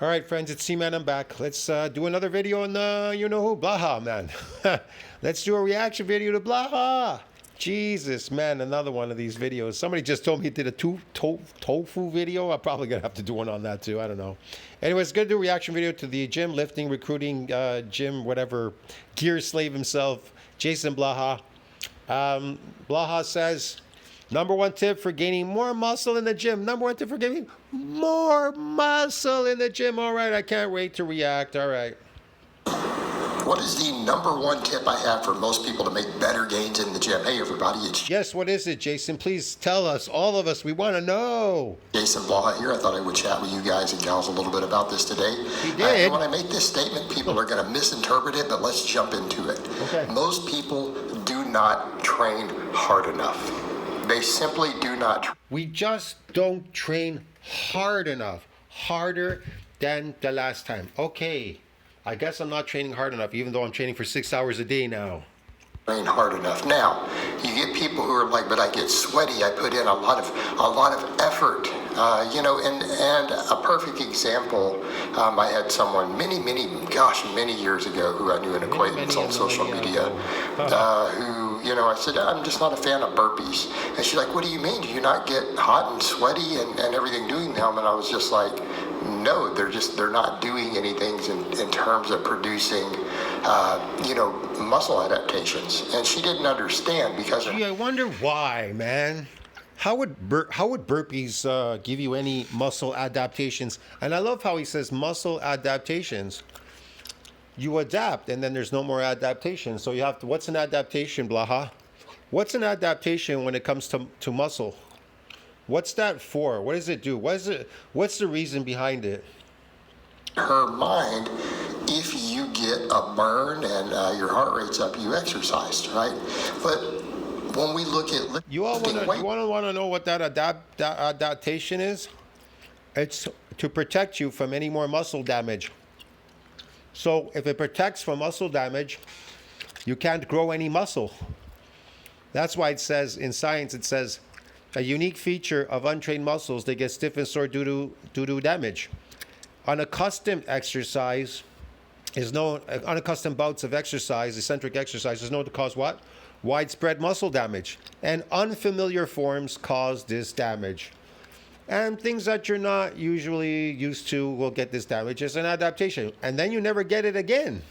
All right, friends, it's C-Man. I'm back. Let's do another video on you-know-who, Blaha, man. Let's do a reaction video to Blaha. Jesus, man, another one of these videos. Somebody just told me he did a tofu video. I'm probably going to have to do one on that, too. I don't know. Anyways, going to do a reaction video to the gym lifting, recruiting, gym, whatever, gear slave himself, JasonBlaha. Blaha says... Number one tip for gaining more muscle in the gym. Number one tip for gaining more muscle in the gym. All right, I can't wait to react. All right. What is the number one tip I have for most people to make better gains in the gym? Hey, everybody, it's Yes, what is it, Jason? Please tell us, all of us. We want to know. JasonBlaha here. I thought I would chat with you guys and gals a little bit about this today. He did. And when I make this statement, people are going to misinterpret it, but let's jump into it. Okay. Most people do not train hard enough. They simply do not. We just don't train hard enough. Harder than the last time. Okay. I guess I'm not training hard enough, even though I'm training for 6 hours a day now. Train hard enough. Now, you get people who are like, but I get sweaty. I put in a lot of effort. And a perfect example. I had someone many years ago who I knew, an acquaintance on social media, who, I said, I'm just not a fan of burpees. And she's like, what do you mean? Do you not get hot and sweaty and everything doing them? And I was just like, no, they're not doing anything in terms of producing, muscle adaptations. And she didn't understand because. Gee, I wonder why, man. How would burpees give you any muscle adaptations? And I love how he says muscle adaptations. You adapt, and then there's no more adaptation. So you have to. What's an adaptation, Blaha? What's an adaptation when it comes to muscle? What's that for? What does it do? What's the reason behind it? Her mind, if you get a burn and your heart rate's up, you exercise, right? But when we look at You all want to know what that adaptation is? It's to protect you from any more muscle damage. So if it protects from muscle damage, you can't grow any muscle. That's why it says in science, it says a unique feature of untrained muscles, they get stiff and sore due to damage. Unaccustomed exercise is known, unaccustomed bouts of exercise, eccentric exercise is known to cause what? Widespread muscle damage. And unfamiliar forms cause this damage. And things that you're not usually used to will get this damage. It's an adaptation. And then you never get it again.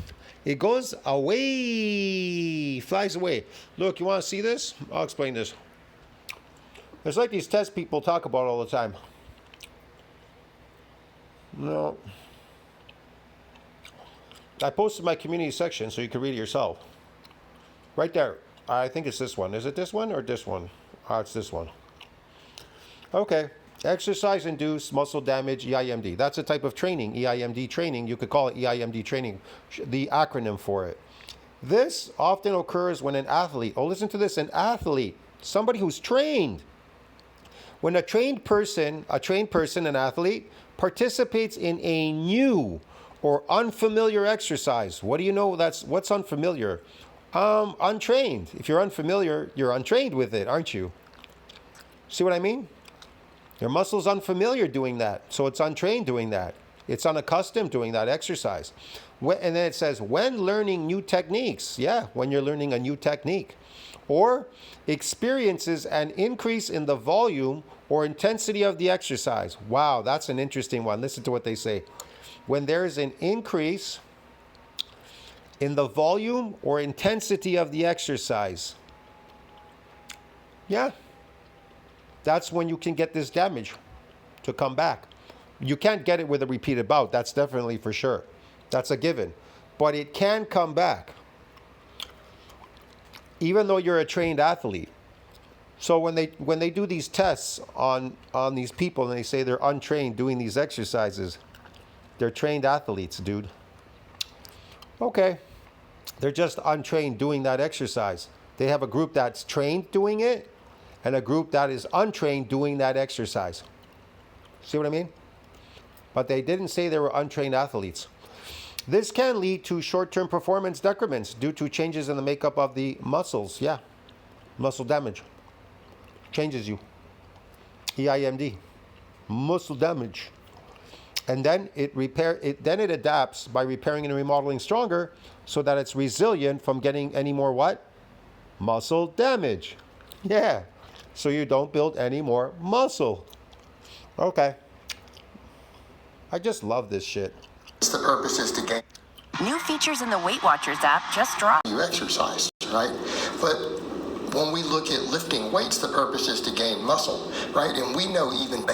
It goes away, flies away. Look, you want to see this? I'll explain this. It's like these tests people talk about all the time. No. I posted my community section so you can read it yourself. Right there. I think it's this one. Is it this one or this one? It's this one. Okay. Exercise-induced muscle damage, EIMD. That's a type of training, EIMD training. You could call it EIMD training, the acronym for it. This often occurs when an athlete, listen to this, an athlete, somebody who's trained. When a trained person, an athlete, participates in a new or unfamiliar exercise. What do you know what's unfamiliar? Untrained. If you're unfamiliar, you're untrained with it, aren't you? See what I mean? Your muscle's unfamiliar doing that, so it's untrained doing that. It's unaccustomed doing that exercise. And then it says, when learning new techniques, when you're learning a new technique, or experiences an increase in the volume or intensity of the exercise. Wow, that's an interesting one. Listen to what they say. When there's an increase in the volume or intensity of the exercise, that's when you can get this damage to come back. You can't get it with a repeated bout. That's definitely for sure. That's a given. But it can come back, even though you're a trained athlete. So when they do these tests on these people and they say they're untrained doing these exercises, they're trained athletes, dude. Okay. They're just untrained doing that exercise. They have a group that's trained doing it and a group that is untrained doing that exercise. See what I mean? But they didn't say they were untrained athletes. This can lead to short-term performance decrements due to changes in the makeup of the muscles. Muscle damage. Changes you. EIMD. Muscle damage. And then it adapts by repairing and remodeling stronger so that it's resilient from getting any more what? Muscle damage. Yeah. So you don't build any more muscle. Okay. I just love this shit. The purpose is to gain New features in the Weight Watchers app just dropped. you exercise, right? But when we look at lifting weights, the purpose is to gain muscle, right? And we know even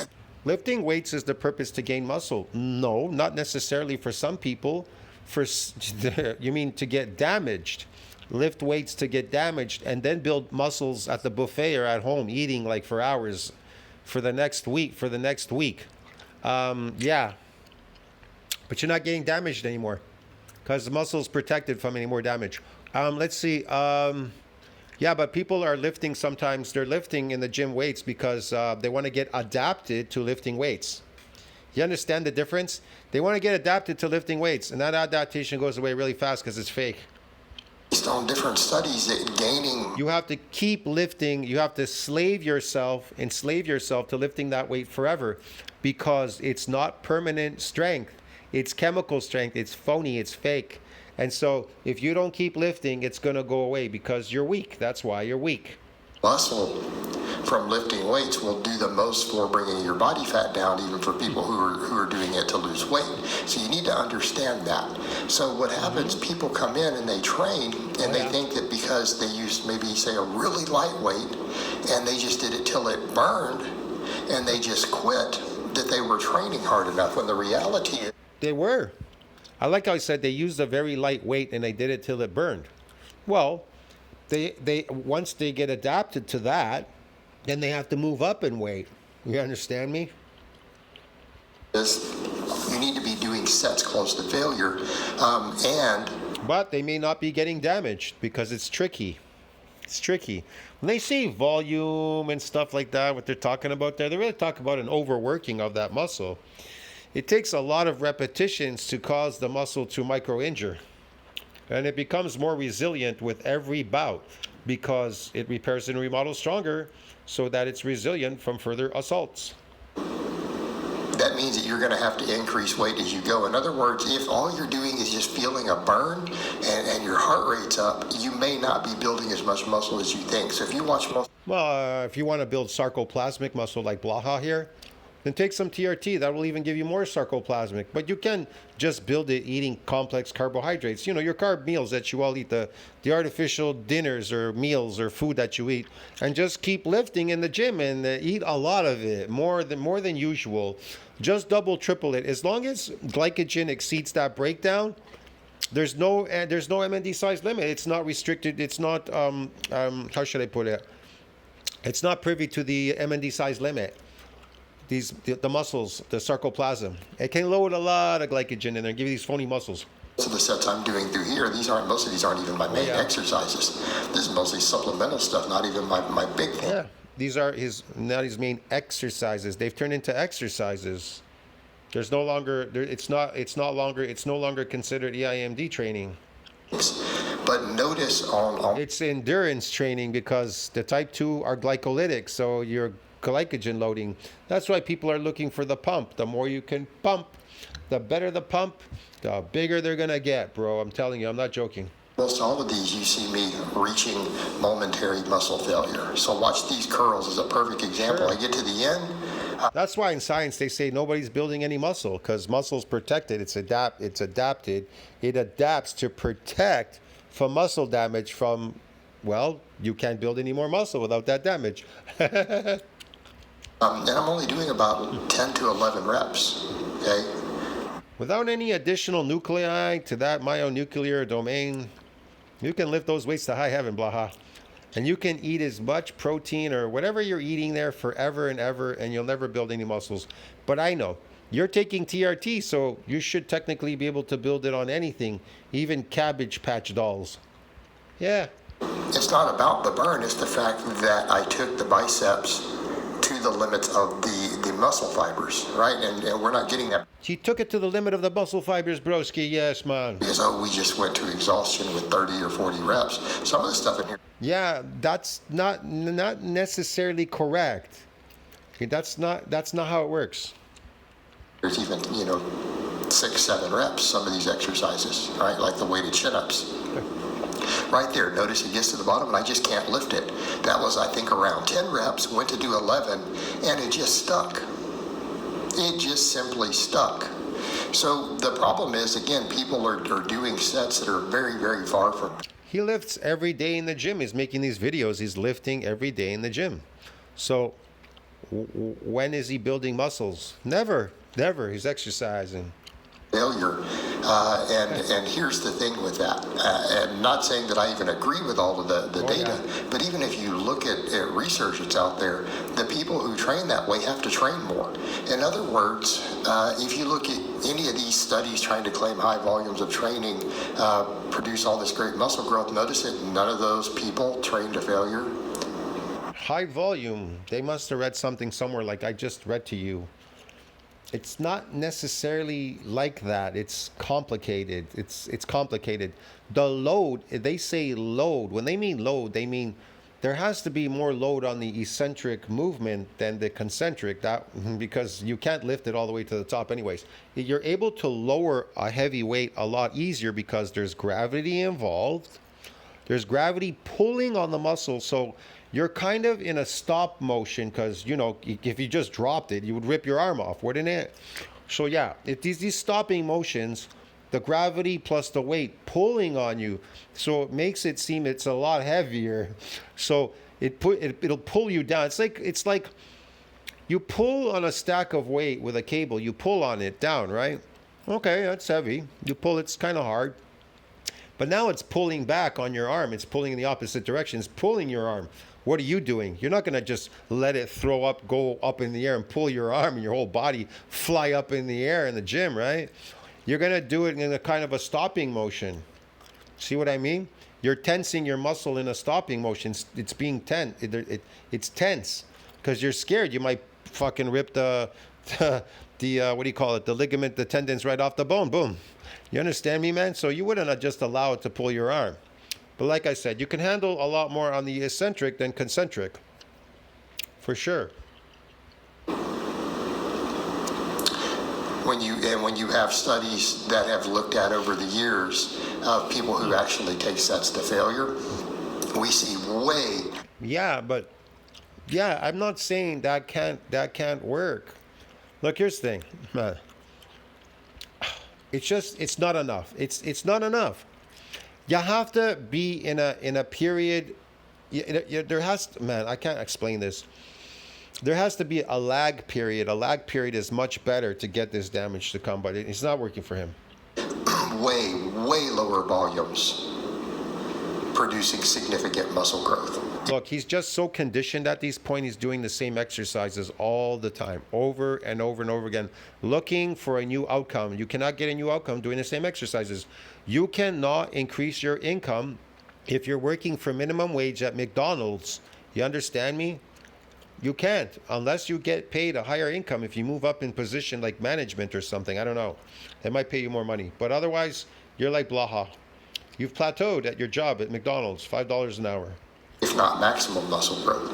Lifting weights is the purpose to gain muscle. No, not necessarily for some people. You mean to get damaged. Lift weights to get damaged and then build muscles at the buffet or at home eating like for hours for the next week. Yeah. But you're not getting damaged anymore because the muscle's protected from any more damage. Let's see. Yeah, but people are lifting sometimes. They're lifting in the gym weights because they want to get adapted to lifting weights. You understand the difference? They want to get adapted to lifting weights, and that adaptation goes away really fast because it's fake. based on different studies that gaining You have to keep lifting. You have to enslave yourself to lifting that weight forever because it's not permanent strength. It's chemical strength. It's phony. It's fake. And so if you don't keep lifting, it's going to go away because you're weak. That's why you're weak. muscle from lifting weights will do the most for bringing your body fat down, even for people who are doing it to lose weight. So you need to understand that. So what happens, people come in and they train and they think that because they use maybe say a really light weight and they just did it till it burned and they just quit, that they were training hard enough, when the reality is They were. I like how I said they used a very light weight and they did it till it burned. Well, they once they get adapted to that, then they have to move up in weight. You understand me? you need to be doing sets close to failure, and But they may not be getting damaged because it's tricky. It's tricky. When they say volume and stuff like that, what they're talking about there, they really talk about an overworking of that muscle. It takes a lot of repetitions to cause the muscle to micro-injure. And it becomes more resilient with every bout because it repairs and remodels stronger so that it's resilient from further assaults. that means that you're going to have to increase weight as you go. In other words, if all you're doing is just feeling a burn and your heart rate's up, you may not be building as much muscle as you think. So if you watch muscle, Well, if you want to build sarcoplasmic muscle like Blaha here, then take some TRT. That will even give you more sarcoplasmic. But you can just build it eating complex carbohydrates. You know, your carb meals that you all eat, the artificial dinners or meals or food that you eat. And just keep lifting in the gym and eat a lot of it, more than usual. Just double, triple it. As long as glycogen exceeds that breakdown, there's no MND size limit. It's not restricted. It's not, how should I put it? It's not privy to the MND size limit. The muscles, the sarcoplasm, it can load a lot of glycogen in there and give you these phony muscles. most of the sets I'm doing through here, most of these aren't even my main exercises. This is mostly supplemental stuff, not even my big thing. Yeah, these are not his main exercises. They've turned into exercises. There's no longer it's no longer considered EIMD training. But notice on It's endurance training because the type 2 are glycolytic, so you're glycogen loading. That's why people are looking for the pump. The more you can pump, the better the pump, the bigger they're gonna get, bro. I'm telling you, I'm not joking. most all of these, you see me reaching momentary muscle failure. So watch these curls as a perfect example. Sure. I get to the end. That's why in science they say nobody's building any muscle because muscle's protected. It's adapted. It adapts to protect from muscle damage from, well, you can't build any more muscle without that damage. And I'm only doing about 10 to 11 reps, okay? Without any additional nuclei to that myonuclear domain, you can lift those weights to high heaven, Blaha. And you can eat as much protein or whatever you're eating there forever and ever, and you'll never build any muscles. But I know, you're taking TRT, so you should technically be able to build it on anything, even Cabbage Patch dolls. Yeah. It's not about the burn, it's the fact that I took the biceps to the limits of the muscle fibers, right? And we're not getting that She took it to the limit of the muscle fibers, broski. Yes, man. because we just went to exhaustion with 30 or 40 reps. Some of the stuff in here, Yeah, that's not necessarily correct. Okay, that's not how it works. There's even, 6, 7 reps, some of these exercises, right? Like the weighted chin-ups. Right there, notice it gets to the bottom and I just can't lift it. That was, I think, around 10 reps, went to do 11, and it just stuck. It just simply stuck. So the problem is, again, people are doing sets that are very, very far from. He lifts every day in the gym. He's making these videos. He's lifting every day in the gym. So when is he building muscles? Never. He's exercising. Failure, and here's the thing with that, and not saying that I even agree with all of the data, yeah. but even if you look at research that's out there, the people who train that way have to train more. In other words, if you look at any of these studies trying to claim high volumes of training produce all this great muscle growth, notice that none of those people train to failure. High volume, they must have read something somewhere like I just read to you. It's not necessarily like that. It's complicated. It's complicated. The load, they say load. When they mean load, they mean there has to be more load on the eccentric movement than the concentric, because you can't lift it all the way to the top anyways. You're able to lower a heavy weight a lot easier because there's gravity involved. There's gravity pulling on the muscle, so you're kind of in a stop motion because, if you just dropped it, you would rip your arm off, wouldn't it? So yeah, if these stopping motions, the gravity plus the weight pulling on you, so it makes it seem it's a lot heavier. So it'll pull you down. It's like you pull on a stack of weight with a cable. You pull on it down, right? Okay, that's heavy. You pull, it's kind of hard. But now it's pulling back on your arm. It's pulling in the opposite direction. It's pulling your arm. What are you doing? You're not going to just let it go up in the air and pull your arm and your whole body fly up in the air in the gym, right? You're going to do it in a kind of a stopping motion. See what I mean? You're tensing your muscle in a stopping motion. It's being tense. It's tense because you're scared. You might fucking rip the what do you call it? The ligament, the tendons right off the bone. Boom. You understand me, man? So you wouldn't just allow it to pull your arm. But like I said, you can handle a lot more on the eccentric than concentric, for sure. When you have studies that have looked at over the years of people who actually take sets to failure, we see way. Yeah, but I'm not saying that can't work. Look, here's the thing, man. It's not enough. It's not enough. You have to be in a period. There has to, man. I can't explain this. There has to be a lag period. A lag period is much better to get this damage to come, but it's not working for him. Way lower volumes, producing significant muscle growth. Look, he's just so conditioned at this point. He's doing the same exercises all the time, over and over and over again, looking for a new outcome. You cannot get a new outcome doing the same exercises. You cannot increase your income if you're working for minimum wage at McDonald's. You understand me? You can't, unless you get paid a higher income. If you move up in position like management or something, I don't know. They might pay you more money. But otherwise, you're like Blaha. You've plateaued at your job at McDonald's, $5 an hour. If not maximum muscle growth.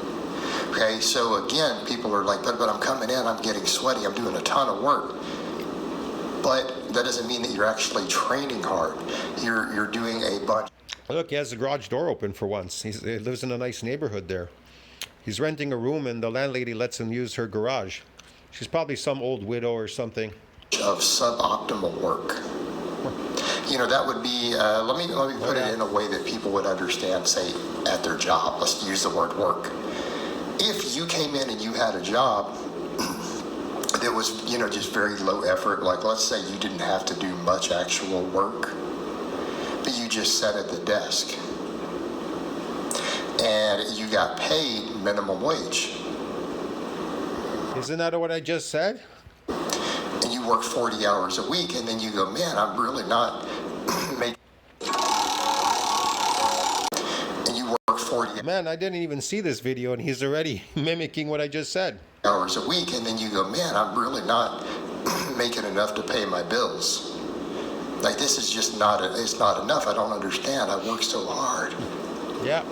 Okay, so again, people are like, but I'm coming in, I'm getting sweaty, I'm doing a ton of work. But that doesn't mean that you're actually training hard. You're doing a bunch. Look, he has the garage door open for once. He lives in a nice neighborhood there. He's renting a room and the landlady lets him use her garage. She's probably some old widow or something. Of suboptimal work. That would be, let me put it in a way that people would understand, say, at their job. Let's use the word work. If you came in and you had a job that was, just very low effort, like let's say you didn't have to do much actual work, but you just sat at the desk and you got paid minimum wage. Isn't that what I just said? And you work 40 hours a week, and then you go, man, I'm really not making. And you work 40. Man, I didn't even see this video, and he's already mimicking what I just said. Hours a week, and then you go, man, I'm really not making enough to pay my bills. Like, this is just it's not enough. I don't understand. I work so hard. Yeah.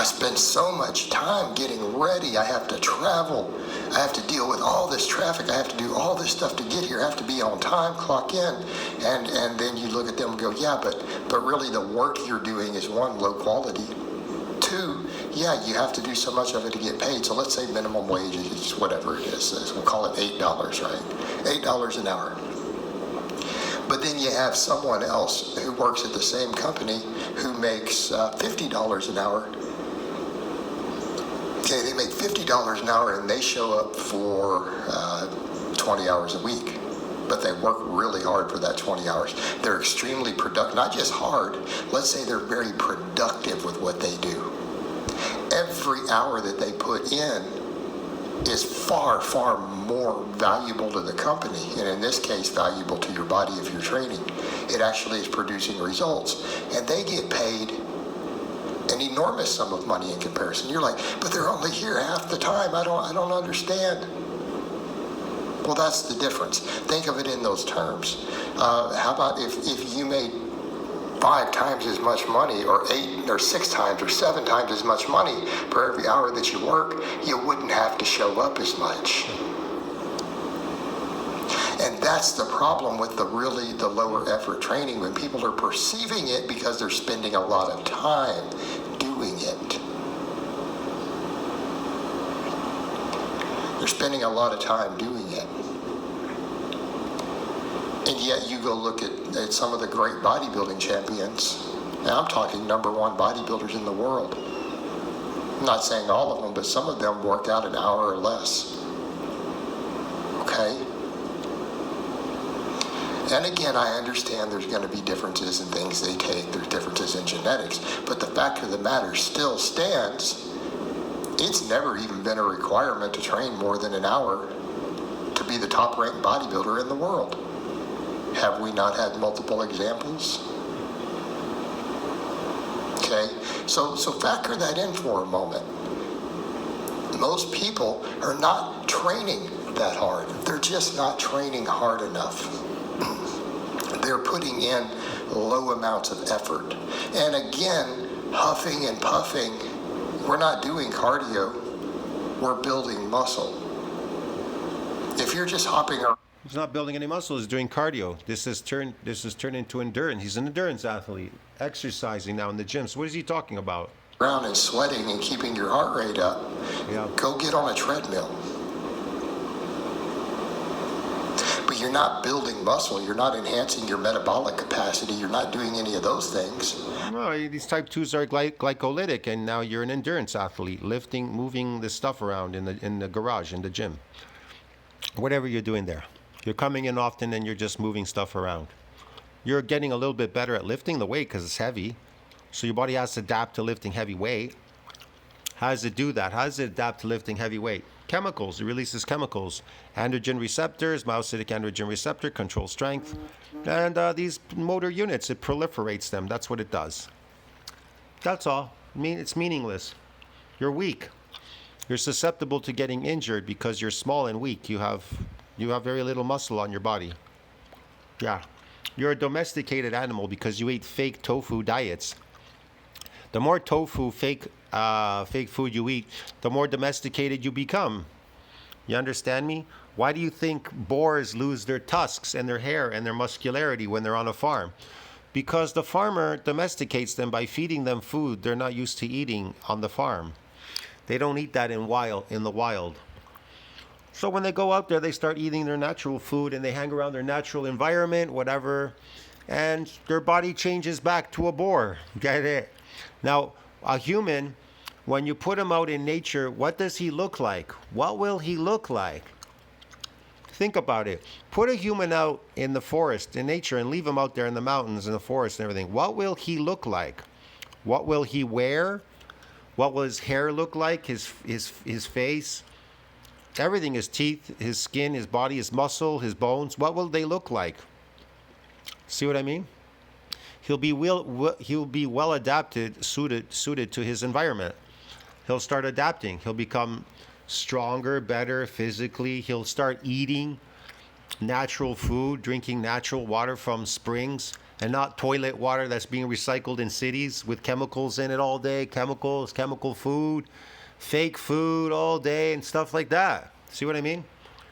I spend so much time getting ready. I have to travel. I have to deal with all this traffic. I have to do all this stuff to get here. I have to be on time, clock in. And then you look at them and go, yeah, but really the work you're doing is one, low quality. Two, yeah, you have to do so much of it to get paid. So let's say minimum wage is whatever it is. We'll call it $8, right? $8 an hour. But then you have someone else who works at the same company who makes $50 an hour. Okay, they make $50 an hour and they show up for 20 hours a week. But they work really hard for that 20 hours. They're extremely productive, not just hard, let's say they're very productive with what they do. Every hour that they put in is far, far more valuable to the company, and in this case, valuable to your body if you're training. It actually is producing results, and they get paid an enormous sum of money in comparison. You're like, but they're only here half the time. I don't understand. Well, that's the difference. Think of it in those terms. How about if you made 5 times as much money, or 8 or 6 times or 7 times as much money for every hour that you work, you wouldn't have to show up as much. And that's the problem with the lower effort training, when people are perceiving it because they're spending a lot of time doing it. They're spending a lot of time doing it. And yet you go look at some of the great bodybuilding champions, and I'm talking #1 bodybuilders in the world. I'm not saying all of them, but some of them work out an hour or less. Okay? And again, I understand there's going to be differences in things they take, there's differences in genetics, but the fact of the matter still stands. It's never even been a requirement to train more than an hour to be the top-ranked bodybuilder in the world. Have we not had multiple examples? Okay, so factor that in for a moment. Most people are not training that hard. They're just not training hard enough. They're putting in low amounts of effort. And again, huffing and puffing, we're not doing cardio, we're building muscle. If you're just hopping around, He's not building any muscle, he's doing cardio. This is turned into endurance. He's an endurance athlete, exercising now in the gym. So what is he talking about? around and sweating and keeping your heart rate up, Yeah. go get on a treadmill. But you're not building muscle, you're not enhancing your metabolic capacity, you're not doing any of those things. No, these type 2s are glycolytic, and now you're an endurance athlete, lifting, moving the stuff around in the garage, in the gym. Whatever you're doing there. You're coming in often and you're just moving stuff around. You're getting a little bit better at lifting the weight because it's heavy. So your body has to adapt to lifting heavy weight. How does it do that? How does it adapt to lifting heavy weight? Chemicals. It releases chemicals. Androgen receptors, myocytic androgen receptor, control strength. And these motor units, it proliferates them. That's what it does. That's all. It's meaningless. You're weak. You're susceptible to getting injured because you're small and weak. You have very little muscle on your body. Yeah. You're a domesticated animal because you eat fake tofu diets. The more tofu, fake food you eat, the more domesticated you become. You understand me? Why do you think boars lose their tusks and their hair and their muscularity when they're on a farm? Because the farmer domesticates them by feeding them food they're not used to eating on the farm. They don't eat that in the wild. So when they go out there, they start eating their natural food and they hang around their natural environment, whatever, and their body changes back to a boar. Get it? Now, a human, when you put him out in nature, what does he look like? What will he look like? Think about it. Put a human out in the forest, in nature, and leave him out there in the mountains, in the forest and everything. What will he look like? What will he wear? What will his hair look like? His face? Everything, his teeth, his skin, his body, his muscle, his bones. What will they look like? See what I mean? He'll be well adapted, suited to his environment. He'll start adapting. He'll become stronger, better physically. He'll start eating natural food, drinking natural water from springs, and not toilet water that's being recycled in cities with chemicals in it all day, chemicals, chemical food, fake food all day, and stuff like that. See what I mean?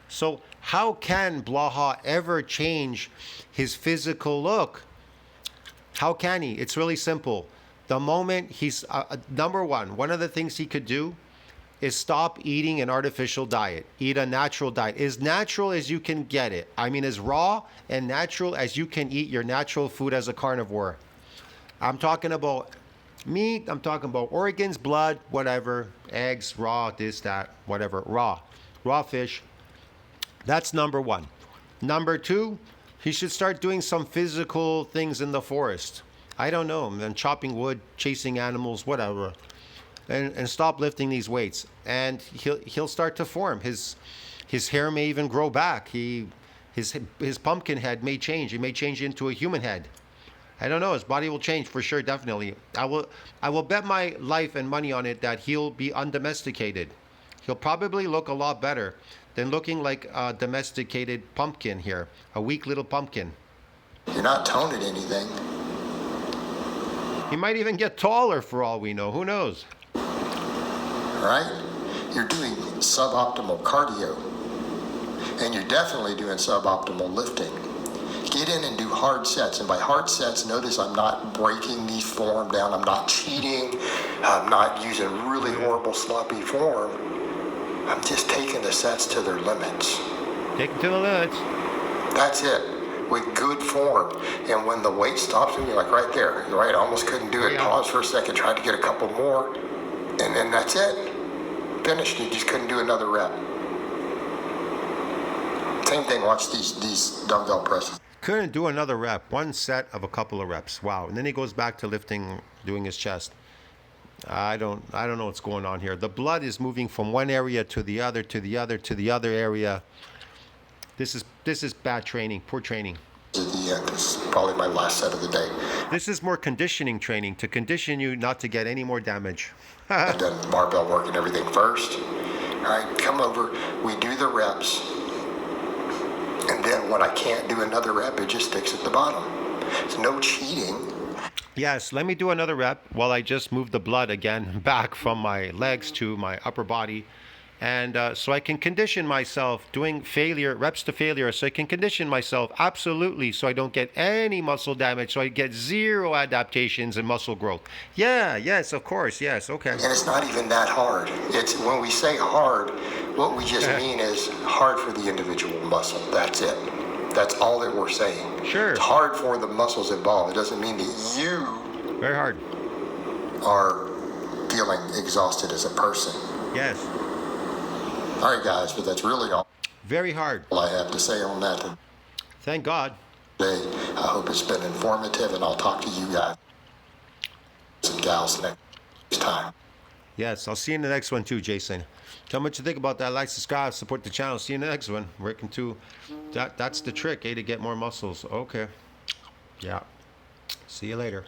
So how can Blaha ever change his physical look? How can he? It's really simple. The moment he's, number one of the things he could do is stop eating an artificial diet. Eat a natural diet. As natural as you can get it. I mean, as raw and natural as you can eat your natural food as a carnivore. I'm talking about meat. I'm talking about organs, blood, whatever. Eggs, raw, this, that, whatever. Raw. Raw fish. That's number one. Number two, he should start doing some physical things in the forest. I don't know, man, chopping wood, chasing animals, whatever. And stop lifting these weights. And he'll start to form. His hair may even grow back. His pumpkin head may change. It may change into a human head. I don't know. His body will change for sure, definitely. I will bet my life and money on it that he'll be undomesticated. He'll probably look a lot better than looking like a domesticated pumpkin here, a weak little pumpkin. You're not toning anything. He might even get taller for all we know. Who knows? Right? You're doing suboptimal cardio. And you're definitely doing suboptimal lifting. Get in and do hard sets. And by hard sets, notice I'm not breaking the form down. I'm not cheating. I'm not using really horrible, sloppy form. I'm just taking the sets to their limits. Take it to the limits. That's it. With good form. And when the weight stops and you're like right there, you're right, I almost couldn't do it. Yeah. Pause for a second, tried to get a couple more. And then that's it. Finished. You just couldn't do another rep. Same thing, watch these dumbbell presses. Couldn't do another rep. One set of a couple of reps. Wow. And then he goes back to lifting, doing his chest. I don't know what's going on here. The blood is moving from one area to the other, to the other, to the other area. This is bad training, poor training. This is probably my last set of the day. This is more conditioning training to condition you not to get any more damage. I've done barbell work and everything first. All right, come over, we do the reps. And then when I can't do another rep, it just sticks at the bottom. There's no cheating. Yes, let me do another rep while I just move the blood again back from my legs to my upper body. And so I can condition myself doing reps to failure, so I can condition myself absolutely so I don't get any muscle damage, so I get zero adaptations and muscle growth. Yeah, yes, of course, yes, okay. And it's not even that hard. It's when we say hard, what we just mean is hard for the individual muscle. That's it. That's all that we're saying. Sure. It's hard for the muscles involved. It doesn't mean that you Very hard. are feeling exhausted as a person. Yes. All right, guys, but that's really all Very hard. I have to say on that Thank God. today. I hope it's been informative, and I'll talk to you guys and gals next time. Yes, I'll see you in the next one too, Jason. Tell me what you think about that. Like, subscribe, support the channel. See you in the next one. Working to that's the trick, to get more muscles. Okay. Yeah. See you later.